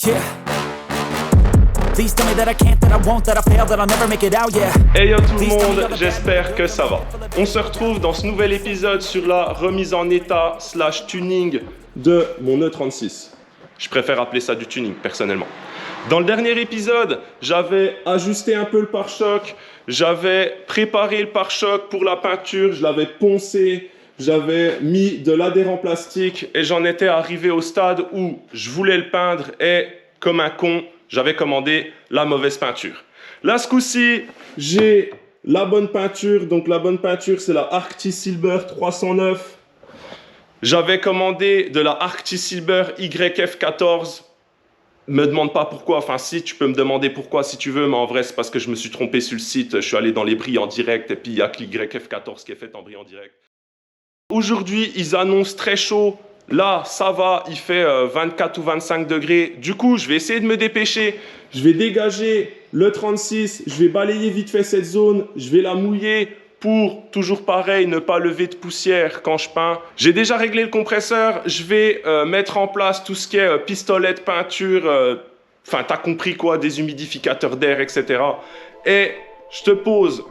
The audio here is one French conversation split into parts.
Yeah. Please tell me that I can't, that I won't, that I fail, that I'll never make it out, yeah. Hey yo tout le monde, j'espère que ça va. On se retrouve dans ce nouvel épisode sur la remise en état / tuning de mon E36. Je préfère appeler ça du tuning personnellement. Dans le dernier épisode, j'avais ajusté un peu le pare-choc, j'avais préparé le pare-choc pour la peinture, je l'avais poncé, j'avais mis de l'adhérent plastique et j'en étais arrivé au stade où je voulais le peindre et, comme un con, j'avais commandé la mauvaise peinture. Là, ce coup-ci, j'ai la bonne peinture. Donc, la bonne peinture, c'est la Arctis Silver 309. J'avais commandé de la Arctis Silver YF14. Me demande pas pourquoi. Enfin, si, tu peux me demander pourquoi si tu veux. Mais en vrai, c'est parce que je me suis trompé sur le site. Je suis allé dans les brilles en direct. Et puis, il n'y a que l'YF14 qui est fait en brilles en direct. Aujourd'hui, ils annoncent très chaud. Là, ça va, il fait 24 ou 25 degrés. Du coup, je vais essayer de me dépêcher. Je vais dégager le 36. Je vais balayer vite fait cette zone. Je vais la mouiller pour, toujours pareil, ne pas lever de poussière quand je peins. J'ai déjà réglé le compresseur. Je vais mettre en place tout ce qui est pistolet de peinture. Enfin, t'as compris quoi, des humidificateurs d'air, etc. Et je te pose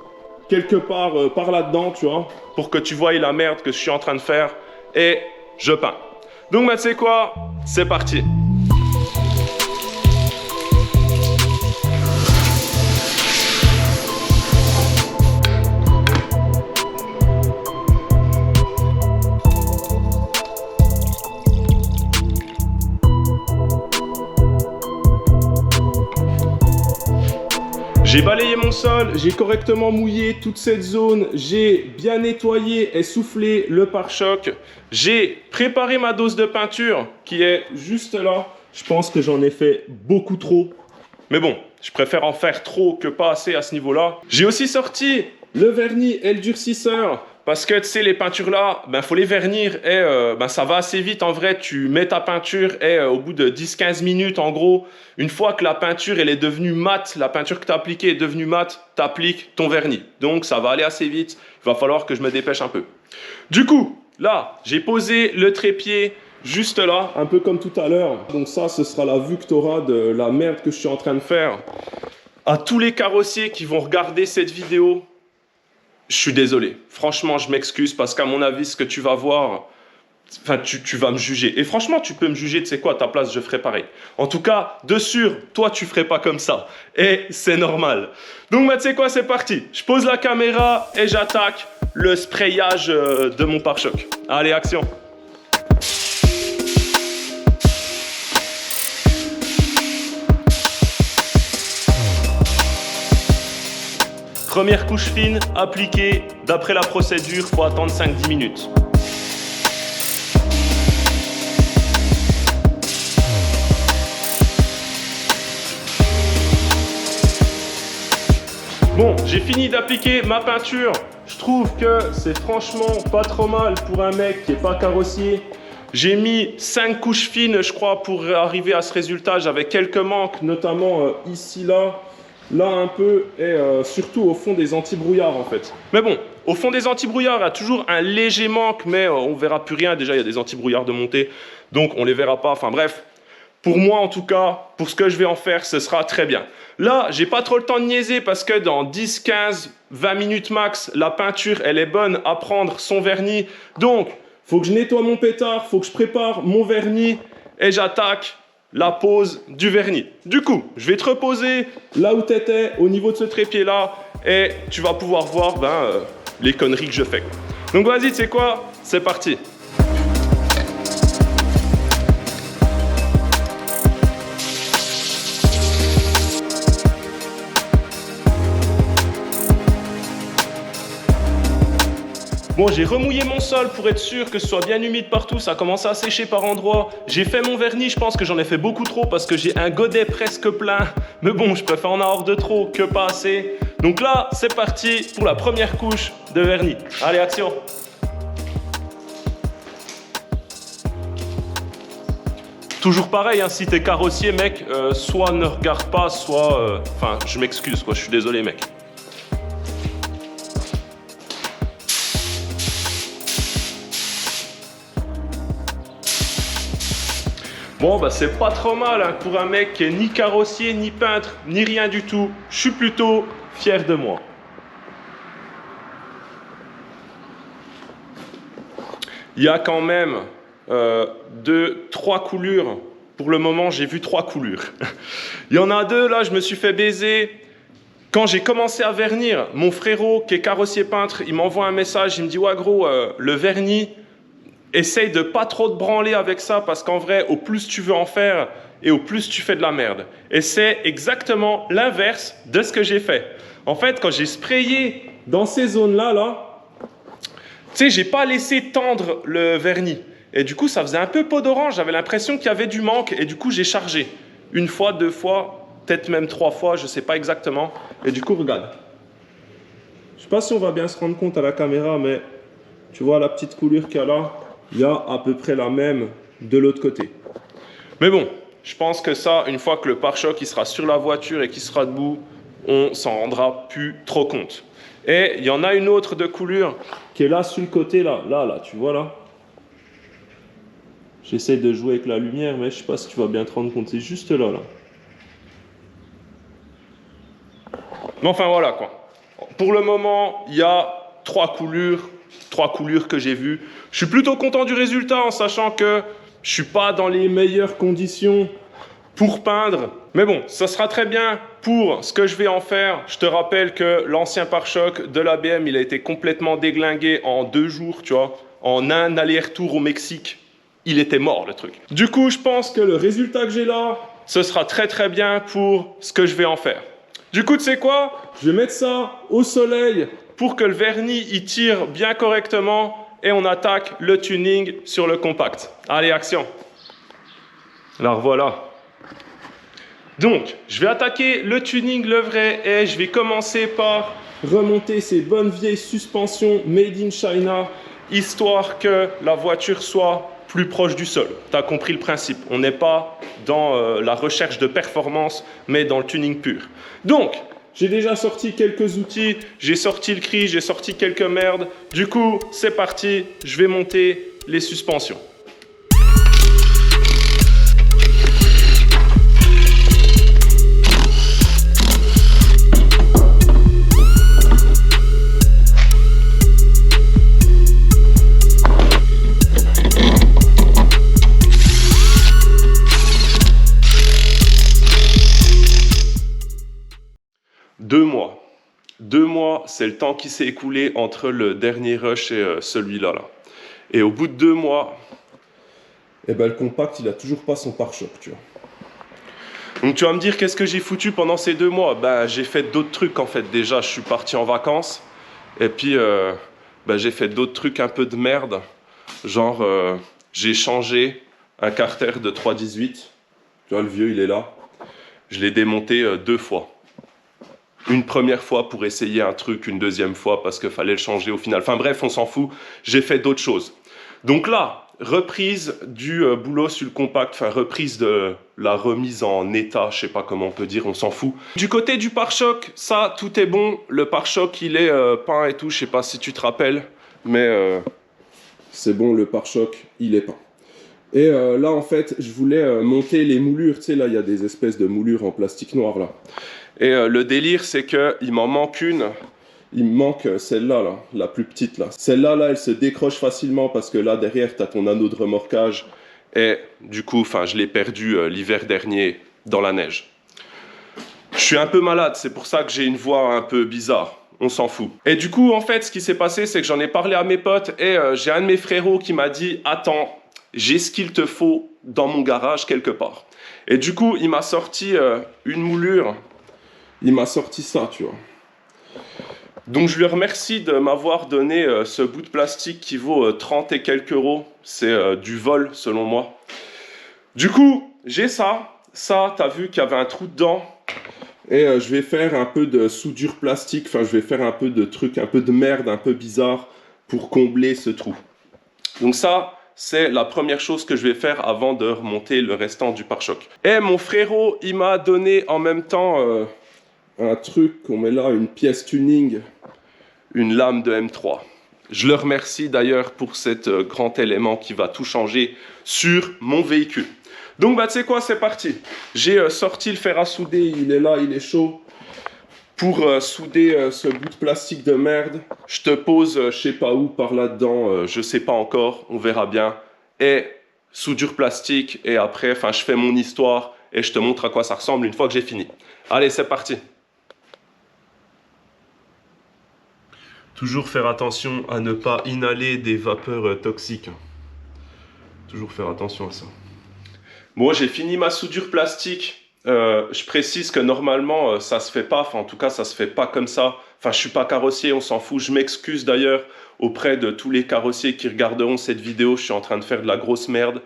quelque part par là-dedans, tu vois, pour que tu voies la merde que je suis en train de faire. Et je peins. Donc, bah, tu sais quoi? C'est parti. J'ai balayé mon sol, j'ai correctement mouillé toute cette zone, j'ai bien nettoyé et soufflé le pare-choc. J'ai préparé ma dose de peinture qui est juste là. Je pense que j'en ai fait beaucoup trop. Mais bon, je préfère en faire trop que pas assez à ce niveau-là. J'ai aussi sorti le vernis et le durcisseur. Parce que, tu sais, les peintures là, ben, faut les vernir et ça va assez vite. En vrai, tu mets ta peinture et au bout de 10-15 minutes, en gros, une fois que la peinture elle est devenue mate, la peinture que tu as appliquée est devenue mate, tu appliques ton vernis. Donc, ça va aller assez vite. Il va falloir que je me dépêche un peu. Du coup, là, j'ai posé le trépied juste là, un peu comme tout à l'heure. Donc ça, ce sera la vue que tu auras de la merde que je suis en train de faire. À tous les carrossiers qui vont regarder cette vidéo, je suis désolé. Franchement, je m'excuse parce qu'à mon avis, ce que tu vas voir, enfin, tu vas me juger. Et franchement, tu peux me juger, tu sais quoi, à ta place, je ferai pareil. En tout cas, de sûr, toi, tu ferais pas comme ça. Et c'est normal. Donc, bah, tu sais quoi, c'est parti. Je pose la caméra et j'attaque le sprayage de mon pare-choc. Allez, action. Première couche fine, appliquée. D'après la procédure, il faut attendre 5-10 minutes. Bon, j'ai fini d'appliquer ma peinture. Je trouve que c'est franchement pas trop mal pour un mec qui n'est pas carrossier. J'ai mis 5 couches fines, je crois, pour arriver à ce résultat. J'avais quelques manques, notamment ici, là un peu, et surtout au fond des anti-brouillards en fait. Mais bon, au fond des anti-brouillards, il y a toujours un léger manque, mais on ne verra plus rien. Déjà, il y a des anti-brouillards de montée, donc on ne les verra pas. Enfin bref, pour moi en tout cas, pour ce que je vais en faire, ce sera très bien. Là, j'ai pas trop le temps de niaiser parce que dans 10, 15, 20 minutes max, la peinture, elle est bonne à prendre son vernis. Donc, faut que je nettoie mon pétard, faut que je prépare mon vernis et j'attaque la pose du vernis. Du coup, je vais te reposer là où tu étais, au niveau de ce trépied-là, et tu vas pouvoir voir les conneries que je fais. Donc vas-y, tu sais quoi? C'est parti. Bon, j'ai remouillé mon sol pour être sûr que ce soit bien humide partout. Ça a commencé à sécher par endroits. J'ai fait mon vernis. Je pense que j'en ai fait beaucoup trop parce que j'ai un godet presque plein. Mais bon, je préfère en avoir de trop que pas assez. Donc là, c'est parti pour la première couche de vernis. Allez, action! Toujours pareil, hein, si t'es carrossier, mec, soit ne regarde pas, soit... Enfin, je m'excuse, quoi. Je suis désolé, mec. Bon, bah c'est pas trop mal hein, pour un mec qui est ni carrossier, ni peintre, ni rien du tout. Je suis plutôt fier de moi. Il y a quand même 3 coulures. Pour le moment, j'ai vu 3 coulures. Il y en a 2, là, je me suis fait baiser. Quand j'ai commencé à vernir, mon frérot, qui est carrossier peintre, il m'envoie un message, il me dit « Ouais gros, le vernis, essaye de pas trop te branler avec ça, parce qu'en vrai, au plus tu veux en faire, et au plus tu fais de la merde. » Et c'est exactement l'inverse de ce que j'ai fait. En fait, quand j'ai sprayé dans ces zones-là, tu sais, j'ai pas laissé tendre le vernis. Et du coup, ça faisait un peu peau d'orange. J'avais l'impression qu'il y avait du manque. Et du coup, j'ai chargé. 1 fois, 2 fois, peut-être même 3 fois, je sais pas exactement. Et du coup, regarde. Je sais pas si on va bien se rendre compte à la caméra, mais tu vois la petite coulure qu'il y a là, il y a à peu près la même de l'autre côté. Mais bon, je pense que ça, une fois que le pare-choc il sera sur la voiture et qu'il sera debout, on s'en rendra plus trop compte. Et il y en a une autre de couleur qui est là sur le côté, là, tu vois là. J'essaie de jouer avec la lumière, mais je sais pas si tu vas bien te rendre compte, c'est juste là. Mais enfin voilà quoi. Pour le moment, il y a 3 coulures que j'ai vues. Je suis plutôt content du résultat en sachant que je suis pas dans les meilleures conditions pour peindre. Mais bon, ça sera très bien pour ce que je vais en faire. Je te rappelle que l'ancien pare-choc de la BM, il a été complètement déglingué en 2 jours, tu vois. En un aller-retour au Mexique, il était mort le truc. Du coup, je pense que le résultat que j'ai là, ce sera très très bien pour ce que je vais en faire. Du coup, tu sais quoi? Je vais mettre ça au soleil pour que le vernis il tire bien correctement et on attaque le tuning sur le compact. Allez, action! Alors voilà. Donc, je vais attaquer le tuning le vrai et je vais commencer par remonter ces bonnes vieilles suspensions made in China, histoire que la voiture soit plus proche du sol. Tu as compris le principe. On n'est pas dans la recherche de performance, mais dans le tuning pur. Donc, j'ai déjà sorti quelques outils, j'ai sorti le cri, j'ai sorti quelques merdes. Du coup, c'est parti, je vais monter les suspensions. Deux mois, c'est le temps qui s'est écoulé entre le dernier rush et celui-là. Et au bout de 2 mois, eh ben, le compact, il n'a toujours pas son pare-choc, tu vois. Donc tu vas me dire, qu'est-ce que j'ai foutu pendant ces 2 mois? Ben, j'ai fait d'autres trucs, en fait. Déjà, je suis parti en vacances. Et puis, j'ai fait d'autres trucs un peu de merde. Genre, j'ai changé un carter de 318. Tu vois, le vieux, il est là. Je l'ai démonté 2 fois. Une première fois pour essayer un truc, une deuxième fois parce qu'il fallait le changer au final. Enfin bref, on s'en fout, j'ai fait d'autres choses. Donc là, reprise du boulot sur le compact, enfin reprise de la remise en état, je sais pas comment on peut dire, on s'en fout. Du côté du pare-choc, ça, tout est bon. Le pare-choc, il est peint et tout, je sais pas si tu te rappelles, mais c'est bon, le pare-choc, il est peint. Et là, en fait, je voulais monter les moulures. Tu sais, là, il y a des espèces de moulures en plastique noir, là. Et le délire, c'est qu'il m'en manque une. Il me manque celle-là, là, la plus petite, là. Celle-là, là, elle se décroche facilement parce que là, derrière, tu as ton anneau de remorquage. Et du coup, je l'ai perdu l'hiver dernier dans la neige. Je suis un peu malade, c'est pour ça que j'ai une voix un peu bizarre. On s'en fout. Et du coup, en fait, ce qui s'est passé, c'est que j'en ai parlé à mes potes et j'ai un de mes frérots qui m'a dit « Attends, j'ai ce qu'il te faut dans mon garage quelque part. » Et du coup, il m'a sorti une moulure. Il m'a sorti ça, tu vois. Donc, je lui remercie de m'avoir donné ce bout de plastique qui vaut 30 et quelques euros. C'est du vol, selon moi. Du coup, j'ai ça. Ça, tu as vu qu'il y avait un trou dedans. Et je vais faire un peu de soudure plastique. Enfin, je vais faire un peu de trucs, un peu de merde, un peu bizarre pour combler ce trou. Donc ça, c'est la première chose que je vais faire avant de remonter le restant du pare-choc. Et mon frérot, il m'a donné en même temps un truc qu'on met là, une pièce tuning, une lame de M3. Je le remercie d'ailleurs pour cet grand élément qui va tout changer sur mon véhicule. Donc bah tu sais quoi, c'est parti. J'ai sorti le fer à souder, il est là, il est chaud. Pour souder ce bout de plastique de merde, je te pose je sais pas où par là-dedans, je sais pas encore, on verra bien. Et soudure plastique, et après, enfin je fais mon histoire et je te montre à quoi ça ressemble une fois que j'ai fini. Allez, c'est parti. Toujours faire attention à ne pas inhaler des vapeurs toxiques. Toujours faire attention à ça. Bon, j'ai fini ma soudure plastique. Je précise que normalement, ça se fait pas. Enfin, en tout cas, ça se fait pas comme ça. Enfin, je suis pas carrossier, on s'en fout. Je m'excuse d'ailleurs auprès de tous les carrossiers qui regarderont cette vidéo. Je suis en train de faire de la grosse merde.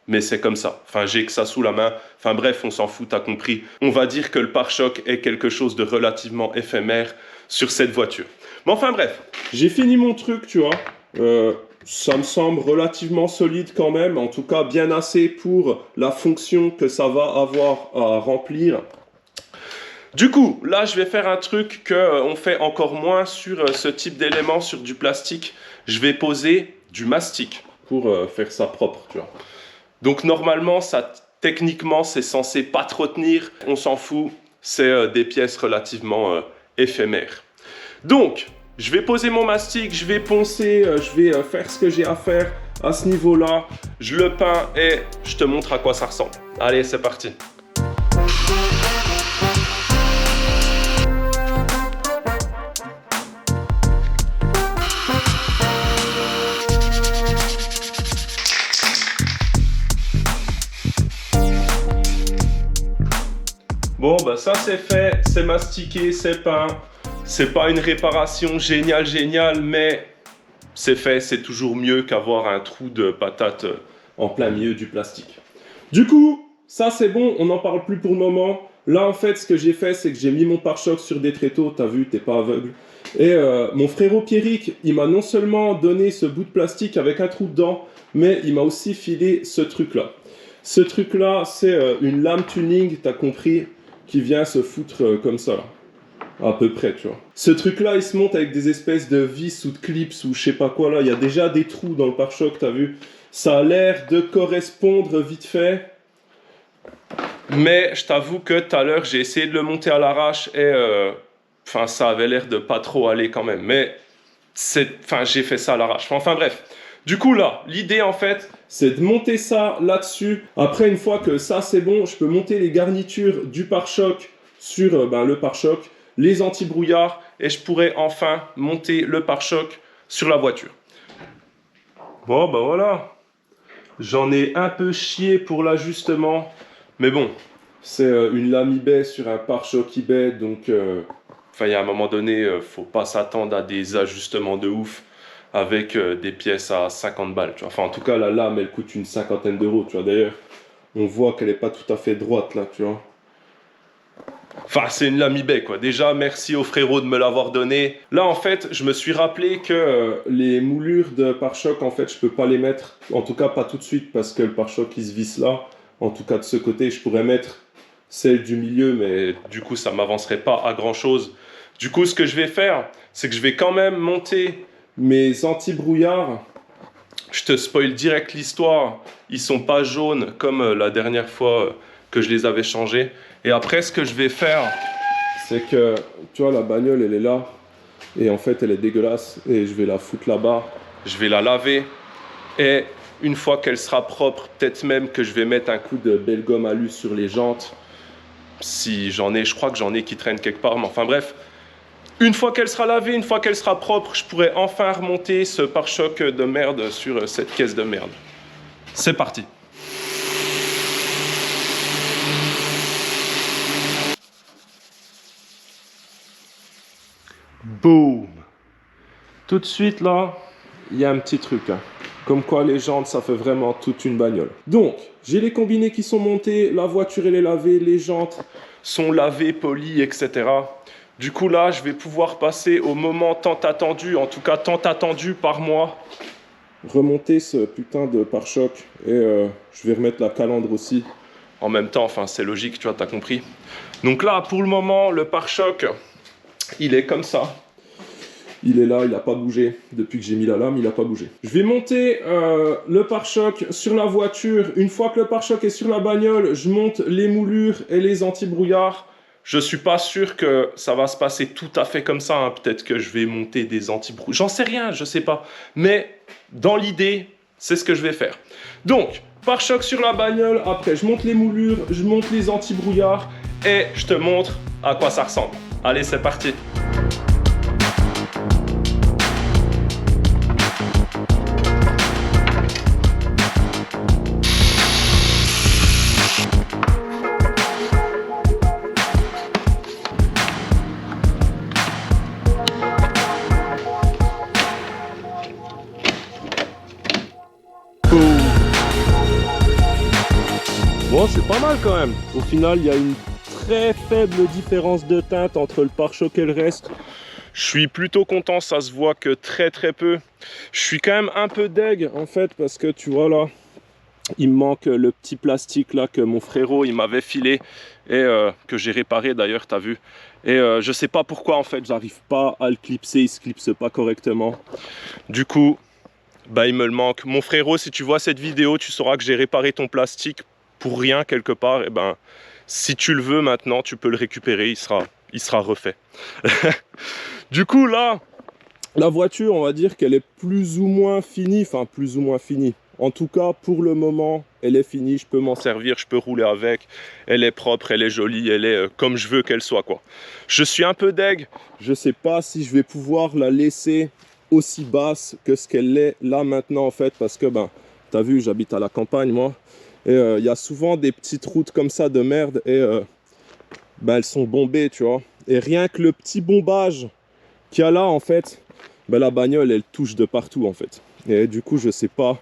Mais c'est comme ça. Enfin, j'ai que ça sous la main. Enfin bref, on s'en fout, t'as compris. On va dire que le pare-choc est quelque chose de relativement éphémère sur cette voiture. Mais enfin bref, j'ai fini mon truc, tu vois. Ça me semble relativement solide quand même, en tout cas bien assez pour la fonction que ça va avoir à remplir. Du coup, là je vais faire un truc qu'on fait encore moins sur ce type d'éléments, sur du plastique. Je vais poser du mastic pour faire ça propre, tu vois. Donc normalement, ça, techniquement, c'est censé pas trop tenir. On s'en fout, c'est des pièces relativement éphémères. Donc, je vais poser mon mastic, je vais poncer, je vais faire ce que j'ai à faire à ce niveau-là. Je le peins et je te montre à quoi ça ressemble. Allez, c'est parti. Bon, bah ça c'est fait, c'est mastiqué, c'est peint. C'est pas une réparation géniale, mais c'est fait, c'est toujours mieux qu'avoir un trou de patate en plein milieu du plastique. Du coup, ça c'est bon, on n'en parle plus pour le moment. Là en fait, ce que j'ai fait, c'est que j'ai mis mon pare-choc sur des tréteaux, t'as vu, t'es pas aveugle. Et mon frérot Pierrick, il m'a non seulement donné ce bout de plastique avec un trou dedans, mais il m'a aussi filé ce truc-là. Ce truc-là, c'est une lame tuning, t'as compris, qui vient se foutre comme ça, là. À peu près, tu vois. Ce truc-là, il se monte avec des espèces de vis ou de clips ou je sais pas quoi, là. Il y a déjà des trous dans le pare-choc, t'as vu. Ça a l'air de correspondre vite fait. Mais je t'avoue que tout à l'heure, j'ai essayé de le monter à l'arrache et ça avait l'air de pas trop aller quand même. Mais j'ai fait ça à l'arrache. Enfin bref. Du coup là, l'idée en fait, c'est de monter ça là-dessus. Après, une fois que ça c'est bon, je peux monter les garnitures du pare-choc sur le pare-choc, les anti-brouillards, et je pourrais enfin monter le pare-choc sur la voiture. Bon, bah voilà. J'en ai un peu chié pour l'ajustement, mais bon, c'est une lame eBay sur un pare-choc eBay, donc il y a un moment donné, faut pas s'attendre à des ajustements de ouf avec des pièces à 50 balles, tu vois. Enfin, en tout cas, la lame, elle coûte une cinquantaine d'euros, tu vois. D'ailleurs, on voit qu'elle n'est pas tout à fait droite, là, tu vois. Enfin, c'est une lame eBay, quoi. Déjà, merci au frérot de me l'avoir donné. Là, en fait, je me suis rappelé que les moulures de pare-choc, en fait, je peux pas les mettre. En tout cas, pas tout de suite, parce que le pare-choc, il se visse là. En tout cas, de ce côté, je pourrais mettre celle du milieu, mais du coup, ça m'avancerait pas à grand-chose. Du coup, ce que je vais faire, c'est que je vais quand même monter mes anti-brouillards. Je te spoil direct l'histoire. Ils sont pas jaunes comme la dernière fois que je les avais changés. Et après, ce que je vais faire, c'est que, tu vois, la bagnole, elle est là. Et en fait, elle est dégueulasse. Et je vais la foutre là-bas. Je vais la laver. Et une fois qu'elle sera propre, peut-être même que je vais mettre un coup de belle gomme alu sur les jantes. Si j'en ai, je crois que j'en ai qui traînent quelque part. Mais enfin bref, une fois qu'elle sera lavée, une fois qu'elle sera propre, je pourrai enfin remonter ce pare-choc de merde sur cette caisse de merde. C'est parti. Boum. Tout de suite là, il y a un petit truc. Hein. Comme quoi les jantes, ça fait vraiment toute une bagnole. Donc, j'ai les combinés qui sont montés, la voiture elle est lavée, les jantes sont lavées, polies, etc. Du coup là, je vais pouvoir passer au moment tant attendu, en tout cas tant attendu par moi. Remonter ce putain de pare-choc et je vais remettre la calandre aussi. En même temps, enfin c'est logique, tu vois, t'as compris. Donc là, pour le moment, le pare-choc, il est comme ça. Il est là, il n'a pas bougé. Depuis que j'ai mis la lame, il n'a pas bougé. Je vais monter le pare-choc sur la voiture. Une fois que le pare-choc est sur la bagnole, je monte les moulures et les anti-brouillards. Je suis pas sûr que ça va se passer tout à fait comme ça. Hein. Peut-être que je vais monter des anti-brouillards. J'en sais rien, je sais pas. Mais dans l'idée, c'est ce que je vais faire. Donc, pare-choc sur la bagnole. Après, je monte les moulures, je monte les anti-brouillards et je te montre à quoi ça ressemble. Allez, c'est parti. Bon, c'est pas mal quand même. Au final, il y a une très faible différence de teinte entre le pare-choc et le reste. Je suis plutôt content, ça se voit que très peu. Je suis quand même un peu deg en fait parce que tu vois là, il me manque le petit plastique là que mon frérot il m'avait filé et que j'ai réparé d'ailleurs, t'as vu. Et je sais pas pourquoi en fait, j'arrive pas à le clipser, il se clipse pas correctement. Du coup, bah il me le manque. Mon frérot, si tu vois cette vidéo, tu sauras que j'ai réparé ton plastique pour rien quelque part. Et ben, si tu le veux maintenant, tu peux le récupérer, il sera refait. Du coup là, la voiture, on va dire qu'elle est plus ou moins finie, enfin plus ou moins finie. En tout cas, pour le moment, elle est finie, je peux m'en servir, je peux rouler avec. Elle est propre, elle est jolie, elle est comme je veux qu'elle soit, quoi. Je suis un peu deg, je sais pas si je vais pouvoir la laisser aussi basse que ce qu'elle est là maintenant en fait, parce que ben, t'as vu, j'habite à la campagne moi, et il y a souvent des petites routes comme ça de merde, et ben, elles sont bombées, tu vois. Et rien que le petit bombage qu'il y a là en fait, ben, la bagnole elle touche de partout en fait. Et du coup je sais pas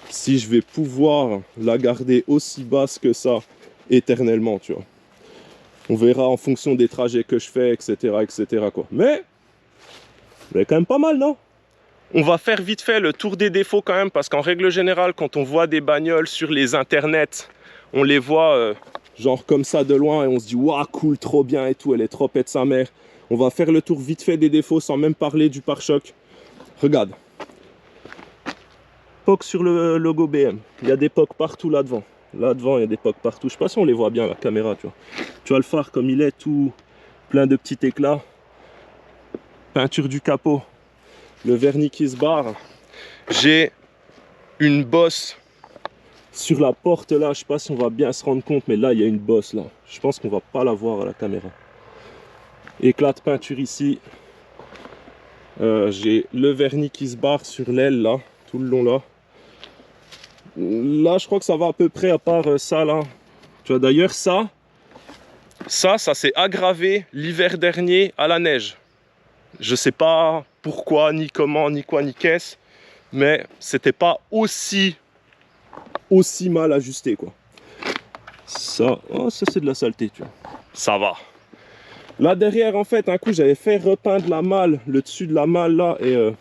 si je vais pouvoir la garder aussi basse que ça éternellement, tu vois. On verra en fonction des trajets que je fais, etc. quoi. Mais quand même pas mal, non? On va faire vite fait le tour des défauts quand même, parce qu'en règle générale, quand on voit des bagnoles sur les internets, on les voit genre comme ça de loin et on se dit waouh, cool, trop bien et tout, elle est trop pète sa mère. On va faire le tour vite fait des défauts sans même parler du pare-choc. Regarde. POC sur le logo BM. Il y a des POC partout là devant. Là devant, il y a des POC partout. Je sais pas si on les voit bien à la caméra, tu vois. Tu vois le phare comme il est, tout plein de petits éclats. Peinture du capot. Le vernis qui se barre. J'ai une bosse sur la porte là. Je sais pas si on va bien se rendre compte, mais là il y a une bosse là. Je pense qu'on va pas la voir à la caméra. Éclat de peinture ici. J'ai le vernis qui se barre sur l'aile là, tout le long là. Là je crois que ça va à peu près, à part ça là. Tu vois d'ailleurs ça s'est aggravé l'hiver dernier à la neige. Je sais pas pourquoi, ni comment, ni quoi, ni qu'est-ce, mais c'était pas aussi mal ajusté quoi. Ça, oh, ça c'est de la saleté, tu vois. Ça va. Là derrière en fait, un coup j'avais fait repeindre la malle, le dessus de la malle là, et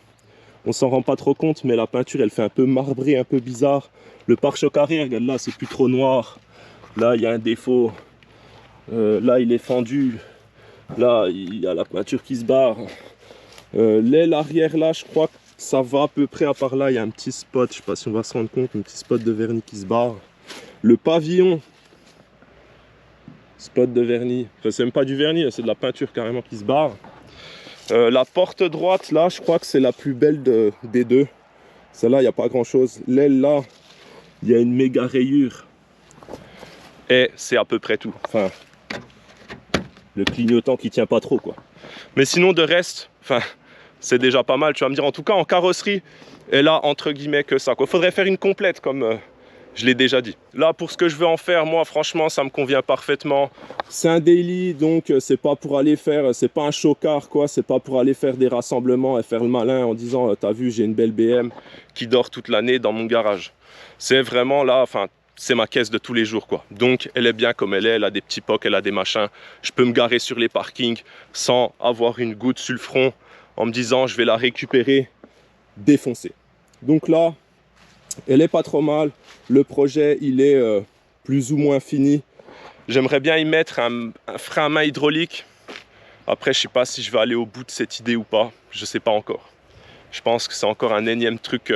on s'en rend pas trop compte, mais la peinture elle fait un peu marbré, un peu bizarre. Le pare-choc arrière, regarde là, c'est plus trop noir. Là il y a un défaut. Là il est fendu. Là il y a la peinture qui se barre. L'aile arrière là, je crois que ça va à peu près, à part là il y a un petit spot, je sais pas si on va se rendre compte, un petit spot de vernis qui se barre. Le pavillon, spot de vernis, enfin c'est même pas du vernis, c'est de la peinture carrément qui se barre. La porte droite là, je crois que c'est la plus belle des deux. Celle-là il n'y a pas grand chose. L'aile là, il y a une méga rayure. Et c'est à peu près tout. Enfin, le clignotant qui tient pas trop quoi. Mais sinon de reste, enfin, c'est déjà pas mal. Tu vas me dire, en tout cas en carrosserie, et là entre guillemets que ça quoi. Faudrait faire une complète comme je l'ai déjà dit. Là pour ce que je veux en faire, moi franchement ça me convient parfaitement. C'est un daily, donc c'est pas pour aller faire, c'est pas un chocard quoi, c'est pas pour aller faire des rassemblements et faire le malin en disant t'as vu j'ai une belle BM qui dort toute l'année dans mon garage. C'est vraiment là, enfin c'est ma caisse de tous les jours quoi. Donc elle est bien comme elle a des petits pocs, elle a des machins. Je peux me garer sur les parkings sans avoir une goutte sur le front en me disant je vais la récupérer défoncée. Donc là, elle est pas trop mal. Le projet il est plus ou moins fini. J'aimerais bien y mettre un frein à main hydraulique Après, je sais pas si je vais aller au bout de cette idée ou pas. Je sais pas encore. Je pense que c'est encore un énième truc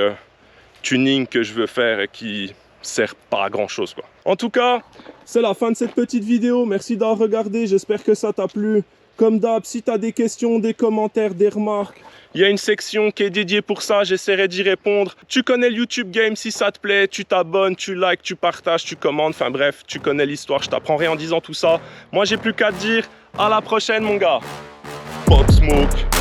tuning que je veux faire et qui sert pas à grand chose, quoi. En tout cas, c'est la fin de cette petite vidéo. Merci d'avoir regardé. J'espère que ça t'a plu. Comme d'hab, si tu as des questions, des commentaires, des remarques, il y a une section qui est dédiée pour ça, j'essaierai d'y répondre. Tu connais le YouTube Game, si ça te plaît, tu t'abonnes, tu likes, tu partages, tu commandes, enfin bref, tu connais l'histoire, je t'apprends rien en disant tout ça. Moi, j'ai plus qu'à te dire à la prochaine, mon gars. Pop Smoke.